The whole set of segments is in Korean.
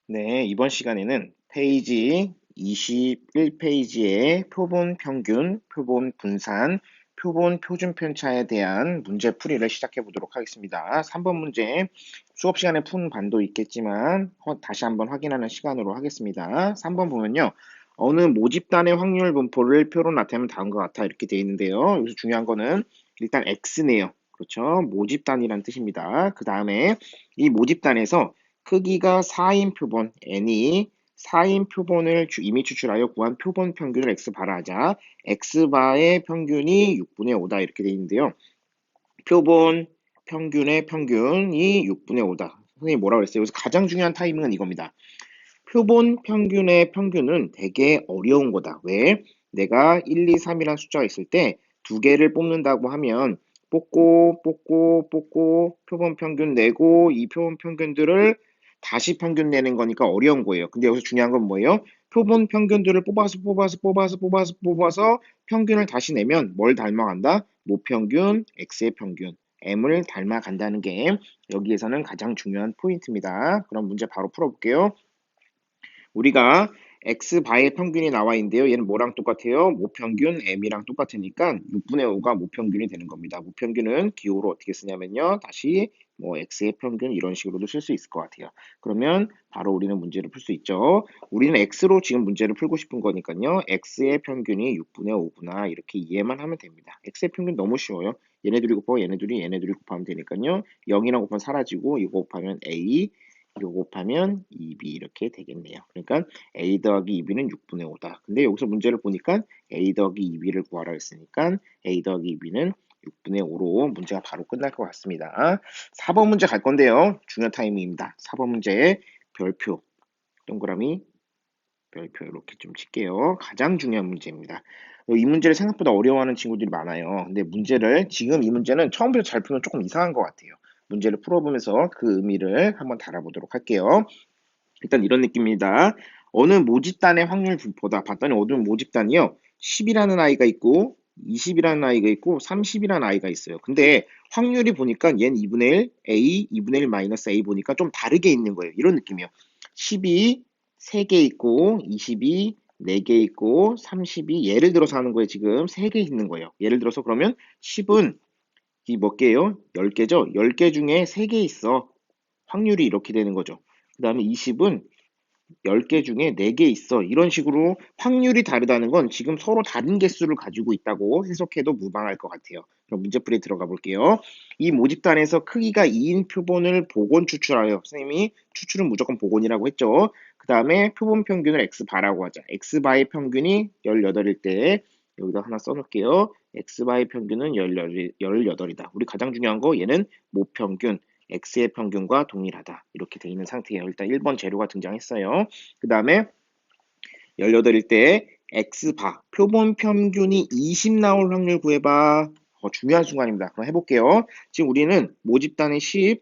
네, 이번 시간에는 페이지 21페이지의 표본 평균, 표본 분산, 표본 표준 편차에 대한 문제 풀이를 시작해 보도록 하겠습니다. 3번 문제 수업 시간에 푼 반도 있겠지만 다시 한번 확인하는 시간으로 하겠습니다. 3번 보면요. 어느 모집단의 확률 분포를 표로 나타내면 다음과 같아 이렇게 되어 있는데요. 여기서 중요한 거는 일단 X네요. 그렇죠? 모집단이란 뜻입니다. 그 다음에 이 모집단에서 크기가 4인 표본 n이 4인 표본을 이미 추출하여 구한 표본 평균을 x바라 하자. x바의 평균이 6분의 5다 이렇게 되어 있는데요. 표본 평균의 평균이 6분의 5다. 선생님이 뭐라고 그랬어요? 여기서 가장 중요한 타이밍은 이겁니다. 표본 평균의 평균은 되게 어려운 거다. 왜? 내가 1, 2, 3이라는 숫자가 있을 때 두 개를 뽑는다고 하면 뽑고 표본 평균 내고 이 표본 평균들을 다시 평균 내는 거니까 어려운 거예요. 근데 여기서 중요한 건 뭐예요? 표본 평균들을 뽑아서 평균을 다시 내면 뭘 닮아간다? 모평균, x의 평균, m을 닮아간다는 게 여기에서는 가장 중요한 포인트입니다. 그럼 문제 바로 풀어볼게요. 우리가 x바의 평균이 나와 있는데요. 얘는 뭐랑 똑같아요? 모평균 m이랑 똑같으니까 6분의 5가 모평균이 되는 겁니다. 모평균은 기호로 어떻게 쓰냐면요. 다시 뭐 x의 평균 이런 식으로도 쓸 수 있을 것 같아요. 그러면 바로 우리는 문제를 풀 수 있죠. 우리는 x로 지금 문제를 풀고 싶은 거니까요. x의 평균이 6분의 5구나 이렇게 이해만 하면 됩니다. x의 평균 너무 쉬워요. 얘네들이 곱하고 얘네들이 곱하면 되니까요. 0이랑 곱하면 사라지고 이거 곱하면 a 이거 곱하면 2b 이렇게 되겠네요. 그러니까 a 더하기 2b는 6분의 5다. 근데 여기서 문제를 보니까 a 더하기 2b를 구하라 했으니까 a 더하기 2b는 6분의 5로 문제가 바로 끝날 것 같습니다. 4번 문제 갈 건데요. 중요 타이밍입니다. 4번 문제 별표, 동그라미, 별표 이렇게 좀 칠게요. 가장 중요한 문제입니다. 이 문제를 생각보다 어려워하는 친구들이 많아요. 근데 지금 이 문제는 처음부터 잘 풀면 조금 이상한 것 같아요. 문제를 풀어보면서 그 의미를 한번 달아보도록 할게요. 일단 이런 느낌입니다. 어느 모집단의 확률 분포다. 봤더니 어느 모집단이요. 10이라는 아이가 있고 20이라는 아이가 있고 30이라는 아이가 있어요. 근데 확률이 보니까 얘는 2분의 1, A, 2분의 1 마이너스 A 보니까 좀 다르게 있는 거예요. 이런 느낌이요. 10이 3개 있고 20이 4개 있고 30이 예를 들어서 하는 거예요. 지금 3개 있는 거예요. 예를 들어서 그러면 10은 이 몇 개예요? 10개죠? 10개 중에 3개 있어. 확률이 이렇게 되는 거죠. 그 다음에 20은 10개 중에 4개 있어. 이런 식으로 확률이 다르다는 건 지금 서로 다른 개수를 가지고 있다고 해석해도 무방할 것 같아요. 그럼 문제풀이 들어가 볼게요. 이 모집단에서 크기가 2인 표본을 복원 추출하여 선생님이 추출은 무조건 복원이라고 했죠. 그 다음에 표본 평균을 x바라고 하자. x바의 평균이 18일 때 여기다 하나 써놓을게요. x바의 평균은 18이다. 우리 가장 중요한 거 얘는 모평균. x의 평균과 동일하다. 이렇게 되어 있는 상태예요. 일단 1번 재료가 등장했어요. 그 다음에 18일 때 x바, 표본 평균이 20 나올 확률 구해봐. 중요한 순간입니다. 그럼 해볼게요. 지금 우리는 모집단에 10,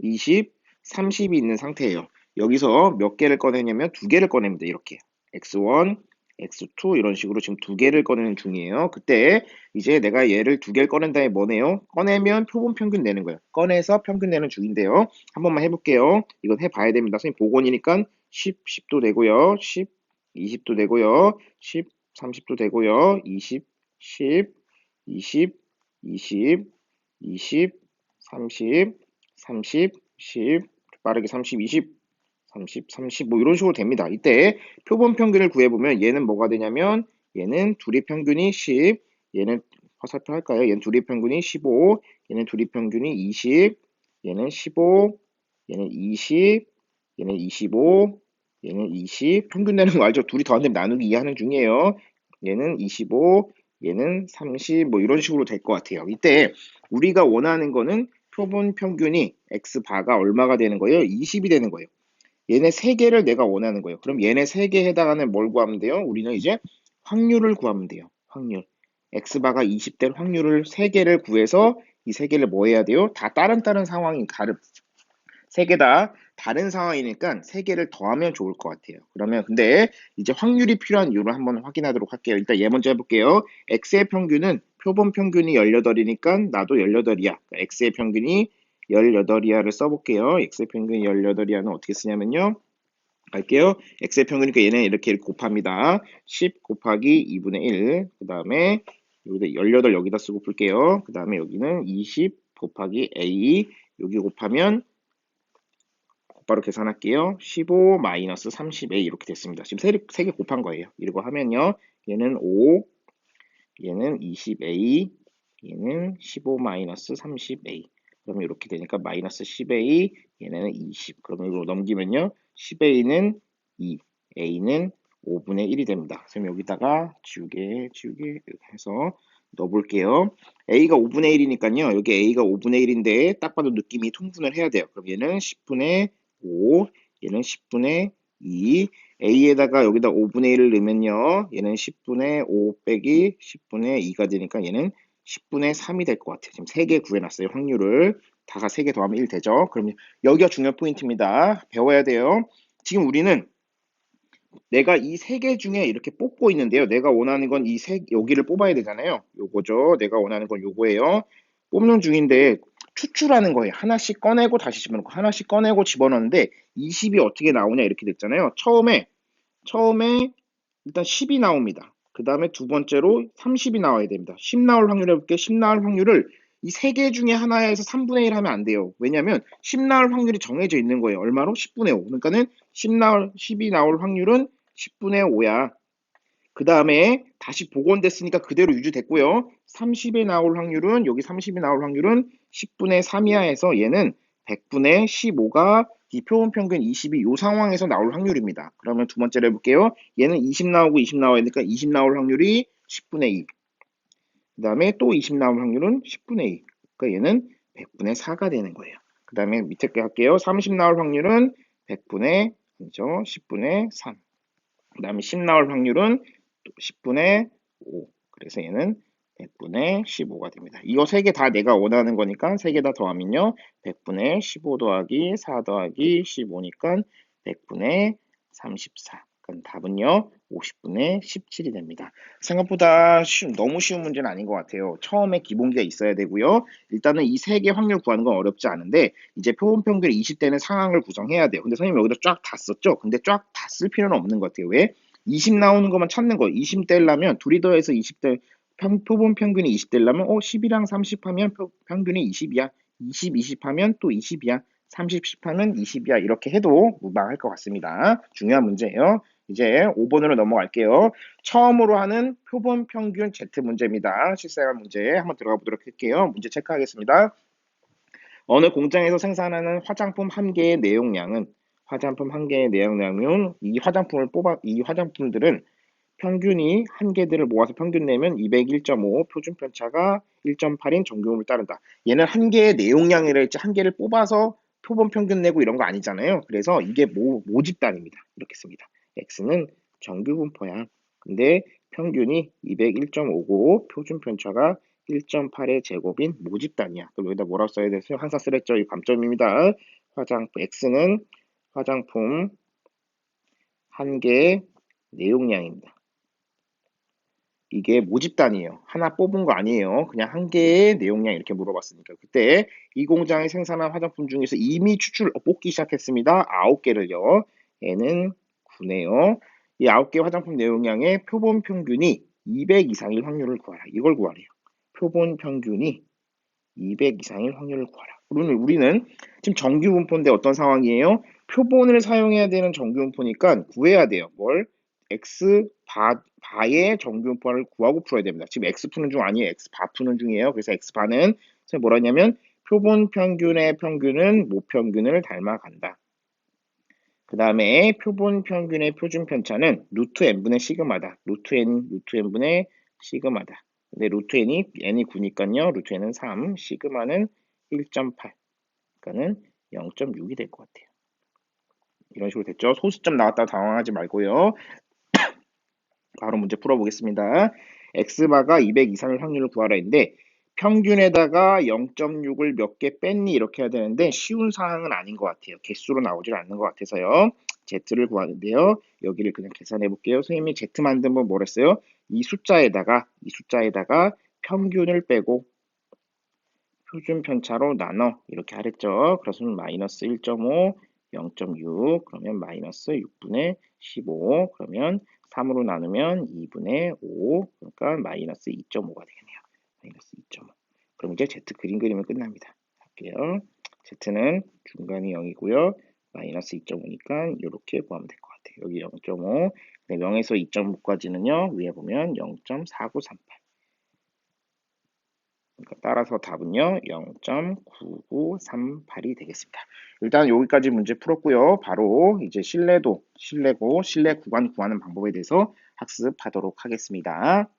20, 30이 있는 상태예요. 여기서 몇 개를 꺼내냐면 두 개를 꺼냅니다. 이렇게. x1, x2 이런 식으로 지금 두 개를 꺼내는 중이에요. 그때 이제 내가 얘를 두 개를 꺼낸 다음에 뭐네요? 꺼내면 표본 평균 내는 거예요. 꺼내서 평균 내는 중인데요. 한 번만 해볼게요. 이건 해봐야 됩니다. 선생님 복원이니까 10, 10도 되고요. 10, 20도 되고요. 10, 30도 되고요. 20, 10, 20, 20, 20, 30, 30, 10, 빠르게 30, 20, 30, 30, 뭐 이런 식으로 됩니다. 이때 표본 평균을 구해보면 얘는 뭐가 되냐면 얘는 둘이 평균이 10, 얘는 화살표 할까요? 얘는 둘이 평균이 15, 얘는 둘이 평균이 20, 얘는 15, 얘는 20, 얘는 25, 얘는 20, 평균 내는 거 알죠? 둘이 더한다면 나누기 2 하는 중이에요. 얘는 25, 얘는 30, 뭐 이런 식으로 될 것 같아요. 이때 우리가 원하는 거는 표본 평균이 x바가 얼마가 되는 거예요? 20이 되는 거예요. 얘네 3개를 내가 원하는 거예요. 그럼 얘네 3개에 해당하는 뭘 구하면 돼요? 우리는 이제 확률을 구하면 돼요. 확률. x바가 20될 확률을 3개를 구해서 이 3개를 뭐 해야 돼요? 다 다른 상황이 다른 3개 다 다른 상황이니까 3개를 더하면 좋을 것 같아요. 그러면 근데 이제 확률이 필요한 이유를 한번 확인하도록 할게요. 일단 얘 먼저 해볼게요. x의 평균은 표본 평균이 18이니까 나도 18이야. x의 평균이 18이야를 써볼게요. x의 평균이 18이야는 어떻게 쓰냐면요. 갈게요. x의 평균이니까 얘는 이렇게 곱합니다. 10 곱하기 2분의 1. 그 다음에 여기다 18 여기다 쓰고 풀게요. 그 다음에 여기는 20 곱하기 a. 여기 곱하면 곧바로 계산할게요. 15 마이너스 30a 이렇게 됐습니다. 지금 세 개 곱한 거예요. 이러고 하면요. 얘는 5, 얘는 20a, 얘는 15 마이너스 30a. 그러면 이렇게 되니까 마이너스 10a, 얘는 20. 그러면 이거 넘기면요. 10a는 2, a는 5분의 1이 됩니다. 그럼 여기다가 지우개 이렇게 해서 넣어볼게요. a가 5분의 1이니까요. 여기 a가 5분의 1인데 딱 봐도 느낌이 통분을 해야 돼요. 그럼 얘는 10분의 5, 얘는 10분의 2, a에다가 여기다 5분의 1을 넣으면요. 얘는 10분의 5 빼기 10분의 2가 되니까 얘는 10분의 3이 될 것 같아요. 지금 3개 구해놨어요. 확률을. 다가 3개 더하면 1 되죠. 그럼 여기가 중요한 포인트입니다. 배워야 돼요. 지금 우리는 내가 이 3개 중에 이렇게 뽑고 있는데요. 내가 원하는 건 여기를 뽑아야 되잖아요. 요거죠. 내가 원하는 건 요거예요. 뽑는 중인데 추출하는 거예요. 하나씩 꺼내고 다시 집어넣고 하나씩 꺼내고 집어넣는데 20이 어떻게 나오냐 이렇게 됐잖아요. 처음에 일단 10이 나옵니다. 그 다음에 두 번째로 30이 나와야 됩니다. 10 나올 확률 해볼게요. 10 나올 확률을 이 세 개 중에 하나에서 3분의 1 하면 안 돼요. 왜냐면 10 나올 확률이 정해져 있는 거예요. 얼마로? 10분의 5. 그러니까는 10이 나올 확률은 10분의 5야. 그 다음에 다시 복원됐으니까 그대로 유지됐고요. 30에 나올 확률은 여기 30이 나올 확률은 10분의 3이야 해서 얘는 100분의 15가 이 표본 평균 20이 이 상황에서 나올 확률입니다. 그러면 두 번째로 해볼게요. 얘는 20 나오고 20 나와야 되니까 20 나올 확률이 10분의 2. 그 다음에 또 20 나올 확률은 10분의 2. 그러니까 얘는 100분의 4가 되는 거예요. 그 다음에 밑에 거 할게요. 30 나올 확률은 100분의 10분의 3. 그 다음에 10 나올 확률은 10분의 5. 그래서 얘는 100분의 15가 됩니다. 이거 세 개 다 내가 원하는 거니까 세 개 다 더하면요. 100분의 15 더하기 4 더하기 15니까 100분의 34. 그럼 답은요. 50분의 17이 됩니다. 생각보다 너무 쉬운 문제는 아닌 것 같아요. 처음에 기본기가 있어야 되고요. 일단은 이 세 개 확률 구하는 건 어렵지 않은데 이제 표본 평균 20대는 상황을 구성해야 돼요. 근데 선생님 여기다 쫙 다 썼죠? 근데 쫙 다 쓸 필요는 없는 것 같아요. 왜? 20 나오는 것만 찾는 거예요. 20 되려면 둘이 더해서 20대 표본 평균이 20 되려면 10이랑 30 하면 평균이 20이야. 20 하면 또 20이야. 30, 10 하면 20이야. 이렇게 해도 무방할 것 같습니다. 중요한 문제예요. 이제 5번으로 넘어갈게요. 처음으로 하는 표본 평균 Z 문제입니다. 실생활 문제 한번 들어가 보도록 할게요. 문제 체크하겠습니다. 어느 공장에서 생산하는 화장품 한 개의 내용량은 이 화장품들은 평균이 한 개들을 모아서 평균 내면 201.5, 표준 편차가 1.8인 정규음을 따른다. 얘는 한 개의 내용량이라 했지 한 개를 뽑아서 표본 평균 내고 이런 거 아니잖아요. 그래서 이게 모집단입니다. 이렇게 씁니다. x는 정규 분포야. 근데 평균이 201.5고 표준 편차가 1.8의 제곱인 모집단이야. 그럼 여기다 뭐라고 써야 되세요? 항상 쓰랬죠. 이 감점입니다. x는 화장품 한 개의 내용량입니다. 이게 모집단이에요. 하나 뽑은 거 아니에요. 그냥 한 개의 내용량 이렇게 물어봤으니까. 그때 이 공장이 생산한 화장품 중에서 이미 뽑기 시작했습니다. 9개를요. 얘는 9네요. 이 9개 화장품 내용량의 표본 평균이 200 이상일 확률을 구하라. 이걸 구하래요. 표본 평균이 200 이상일 확률을 구하라. 우리는 지금 정규 분포인데 어떤 상황이에요? 표본을 사용해야 되는 정규 분포니까 구해야 돼요. 뭘? x 바의 정규 분포를 구하고 풀어야 됩니다. 지금 x 푸는 중 아니에요. x 바 푸는 중이에요. 그래서 x 바는 뭐라 했냐면 표본 평균의 평균은 모평균을 닮아간다. 그 다음에 표본 평균의 표준 편차는 루트 n분의 시그마다. 루트 n분의 시그마다. 근데 루트 n이 9니까요. 루트 n은 3, 시그마는 1.8. 그러니까는 0.6이 될 것 같아요. 이런 식으로 됐죠. 소수점 나왔다 당황하지 말고요. 바로 문제 풀어보겠습니다. x바가 200 이상일 확률을 구하라 했는데 평균에다가 0.6을 몇 개 뺐니 이렇게 해야 되는데 쉬운 사항은 아닌 것 같아요. 개수로 나오질 않는 것 같아서요. z를 구하는데요. 여기를 그냥 계산해 볼게요. 선생님이 z 만들면 뭐랬어요? 이 숫자에다가 평균을 빼고 표준 편차로 나눠 이렇게 하랬죠. 그래서 마이너스 1.5, 0.6 그러면 마이너스 6분의 15 그러면 3으로 나누면 2분의 5 그러니까 마이너스 2.5가 되겠네요. 마이너스 2.5 그럼 이제 Z 그림 그리면 끝납니다. 할게요. Z는 중간이 0이고요. 마이너스 2.5니까 이렇게 구하면 될 것 같아요. 여기 0.5 0에서 2.5까지는요. 위에 보면 0.4938 그러니까 따라서 답은요 0.9938이 되겠습니다. 일단 여기까지 문제 풀었고요. 바로 이제 실내 구간 구하는 방법에 대해서 학습하도록 하겠습니다.